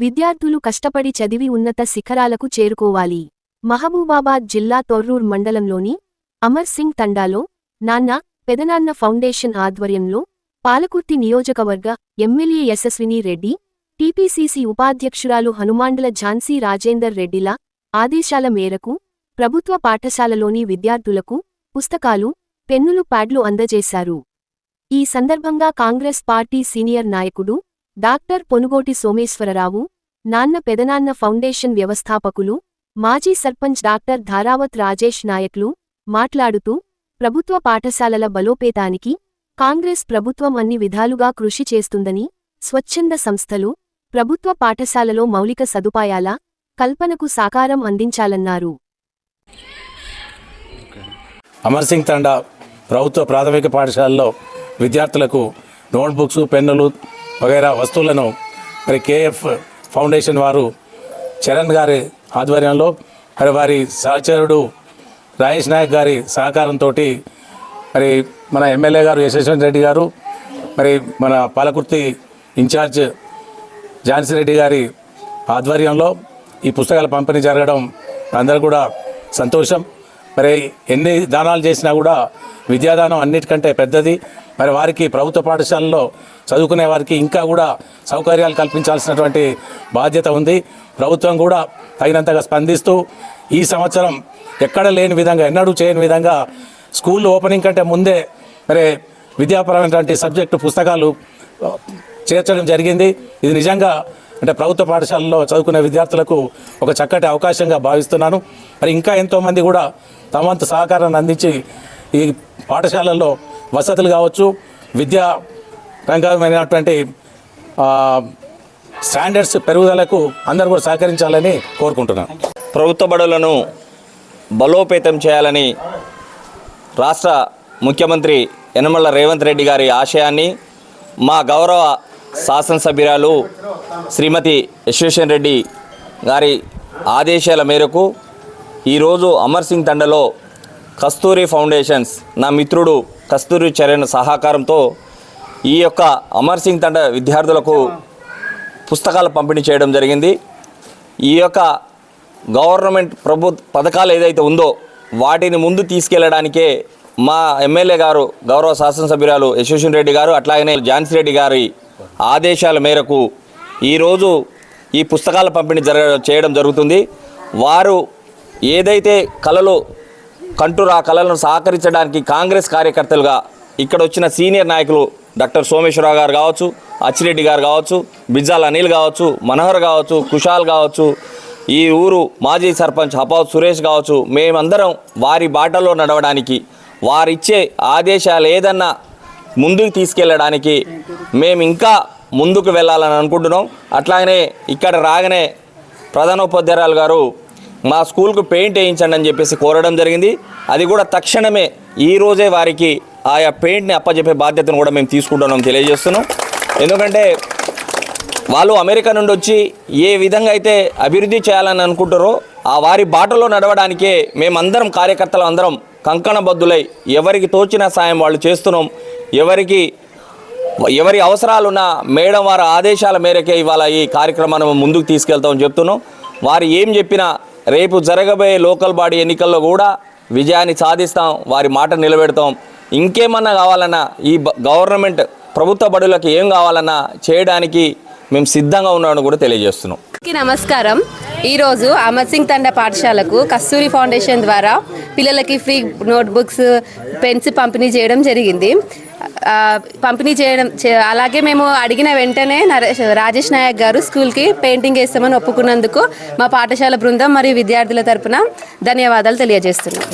విద్యార్థులు కష్టపడి చదివి ఉన్నత శిఖరాలకు చేరుకోవాలి. మహబూబాబాద్ జిల్లా తొర్రూర్ మండలంలోని అమర్ సింగ్ తండాలో నాన్న పెదనాన్న ఫౌండేషన్ ఆధ్వర్యంలో పాలకుర్తి నియోజకవర్గ ఎమ్మెల్యే యశస్విని రెడ్డి, టీపీసీసీ ఉపాధ్యక్షురాలు హనుమాండ్ల ఝాన్సీ రాజేందర్ రెడ్డిల ఆదేశాల మేరకు ప్రభుత్వ పాఠశాలలోని విద్యార్థులకు పుస్తకాలు, పెన్నులు, ప్యాడ్లు అందజేశారు. ఈ సందర్భంగా కాంగ్రెస్ పార్టీ సీనియర్ నాయకుడు డాక్టర్ పొనుగోటి సోమేశ్వరరావు, నాన్న పెదనాన్న ఫౌండేషన్ వ్యవస్థాపకులు, మాజీ సర్పంచ్ డాక్టర్ ధారావత్ రాజేష్ నాయక్లు మాట్లాడుతూ ప్రభుత్వ పాఠశాలల బలోపేతానికి కాంగ్రెస్ ప్రభుత్వం అన్ని విధాలుగా కృషి చేస్తుందని, స్వచ్ఛంద సంస్థలు ప్రభుత్వ పాఠశాలలో మౌలిక సదుపాయాల కల్పనకు సాకారం అందించాలన్నారు. అమర్ సింగ్ తండా ప్రభుత్వ ప్రాథమిక పాఠశాలలో విద్యార్థులకు నోట్బుక్స్, పెన్నులు వగైరా వస్తువులను మరి కేఎఫ్ ఫౌండేషన్ వారు చరణ్ గారి ఆధ్వర్యంలో మరి వారి సహచరుడు రాజేష్ నాయక్ గారి సహకారంతో మరి మన ఎమ్మెల్యే గారు యశస్విని రెడ్డి గారు, మరి మన పాలకుర్తి ఇన్ఛార్జ్ ఝాన్సీ రెడ్డి గారి ఆధ్వర్యంలో ఈ పుస్తకాల పంపిణీ జరగడం అందరూ కూడా సంతోషం. మరి ఎన్ని దానాలు చేసినా కూడా విద్యాదానం అన్నిటికంటే పెద్దది. మరి వారికి ప్రభుత్వ పాఠశాలలో చదువుకునే వారికి ఇంకా కూడా సౌకర్యాలు కల్పించాల్సినటువంటి బాధ్యత ఉంది. ప్రభుత్వం కూడా తగినంతగా స్పందిస్తూ ఈ సంవత్సరం ఎక్కడ లేని విధంగా, ఎన్నడూ చేయని విధంగా స్కూల్ ఓపెనింగ్ కంటే ముందే మరి విద్యాపరమైనటువంటి సబ్జెక్టు పుస్తకాలు చేర్చడం జరిగింది. ఇది నిజంగా అంటే ప్రభుత్వ పాఠశాలలో చదువుకునే విద్యార్థులకు ఒక చక్కటి అవకాశంగా భావిస్తున్నాను. మరి ఇంకా ఎంతోమంది కూడా తమ వంతు సహకారాన్ని అందించి ఈ పాఠశాలల్లో వసతులు కావచ్చు, విద్యా రంగమైనటువంటి స్టాండర్డ్స్ పెరుగుదలకు అందరూ కూడా సహకరించాలని కోరుకుంటున్నాను. ప్రభుత్వ బడులను బలోపేతం చేయాలని రాష్ట్ర ముఖ్యమంత్రి యనమల రేవంత్ రెడ్డి గారి ఆశయాన్ని మా గౌరవ శాసనసభ్యురాలు శ్రీమతి యశస్విని రెడ్డి గారి ఆదేశాల మేరకు ఈరోజు అమర్ సింగ్ తండలో కస్తూరి ఫౌండేషన్స్, నా మిత్రుడు కస్తూరి చరణ్ సహకారంతో ఈ యొక్క అమర్ సింగ్ తండ విద్యార్థులకు పుస్తకాలు పంపిణీ చేయడం జరిగింది. ఈ యొక్క గవర్నమెంట్ పథకాలు ఏదైతే ఉందో వాటిని ముందు తీసుకెళ్లడానికే మా ఎమ్మెల్యే గారు గౌరవ శాసనసభ్యురాలు యశస్విని రెడ్డి గారు, అట్లాగనే ఝాన్సీ రెడ్డి గారి ఆదేశాల మేరకు ఈరోజు ఈ పుస్తకాల పంపిణీ చేయడం జరుగుతుంది. వారు ఏదైతే కళలు కంటూరు ఆ కళలను సహకరించడానికి కాంగ్రెస్ కార్యకర్తలుగా ఇక్కడ వచ్చిన సీనియర్ నాయకులు డాక్టర్ సోమేశ్వరరావు గారు కావచ్చు, అచ్చిరెడ్డి గారు కావచ్చు, బిజ్జాల అనిల్ కావచ్చు, మనోహర్ కావచ్చు, కుషాల్ కావచ్చు, ఈ ఊరు మాజీ సర్పంచ్ హపావత్ సురేష్ కావచ్చు, మేమందరం వారి బాటలో నడవడానికి, వారిచ్చే ఆదేశాలు ఏదన్నా ముందుకు తీసుకెళ్ళడానికి మేము ఇంకా ముందుకు వెళ్ళాలని అనుకుంటున్నాం. అట్లాగనే ఇక్కడ రాగానే ప్రధానోపాధ్యాయురాలు గారు మా స్కూల్కు పెయింట్ వేయించండి అని చెప్పేసి కోరడం జరిగింది. అది కూడా తక్షణమే ఈరోజే వారికి ఆయా పెయింట్ని అప్పచెప్పే బాధ్యతను కూడా మేము తీసుకుంటున్నాం తెలియజేస్తున్నాం. ఎందుకంటే వాళ్ళు అమెరికా నుండి వచ్చి ఏ విధంగా అయితే అభివృద్ధి చేయాలని అనుకుంటారో ఆ వారి బాటలో నడవడానికే మేమందరం కార్యకర్తలు అందరం కంకణబద్దులై ఎవరికి తోచిన సాయం వాళ్ళు చేస్తున్నాం. ఎవరి అవసరాలున్న మేడం వారి ఆదేశాల మేరకే ఇవాళ ఈ కార్యక్రమాన్ని ముందుకు తీసుకెళ్తామని చెప్తున్నాం. వారు ఏం చెప్పినా రేపు జరగబోయే లోకల్ బాడీ ఎన్నికల్లో కూడా విజయాన్ని సాధిస్తాం, వారి మాట నిలబెడతాం. ఇంకేమన్నా కావాలన్నా ఈ గవర్నమెంట్ ప్రభుత్వ బడులకు ఏం కావాలన్నా చేయడానికి మేము సిద్ధంగా ఉన్నామని కూడా తెలియజేస్తున్నాం. నమస్కారం. ఈరోజు అమర్ సింగ్ తండా పాఠశాలకు కస్తూరి ఫౌండేషన్ ద్వారా పిల్లలకి ఫ్రీ నోట్బుక్స్, పెన్స్ పంపిణీ చేయడం జరిగింది. అలాగే మేము అడిగిన వెంటనే రాజేష్ నాయక్ గారు స్కూల్కి పెయింటింగ్ వేస్తామని ఒప్పుకున్నందుకు మా పాఠశాల బృందం మరియు విద్యార్థుల తరపున ధన్యవాదాలు తెలియజేస్తున్నాం.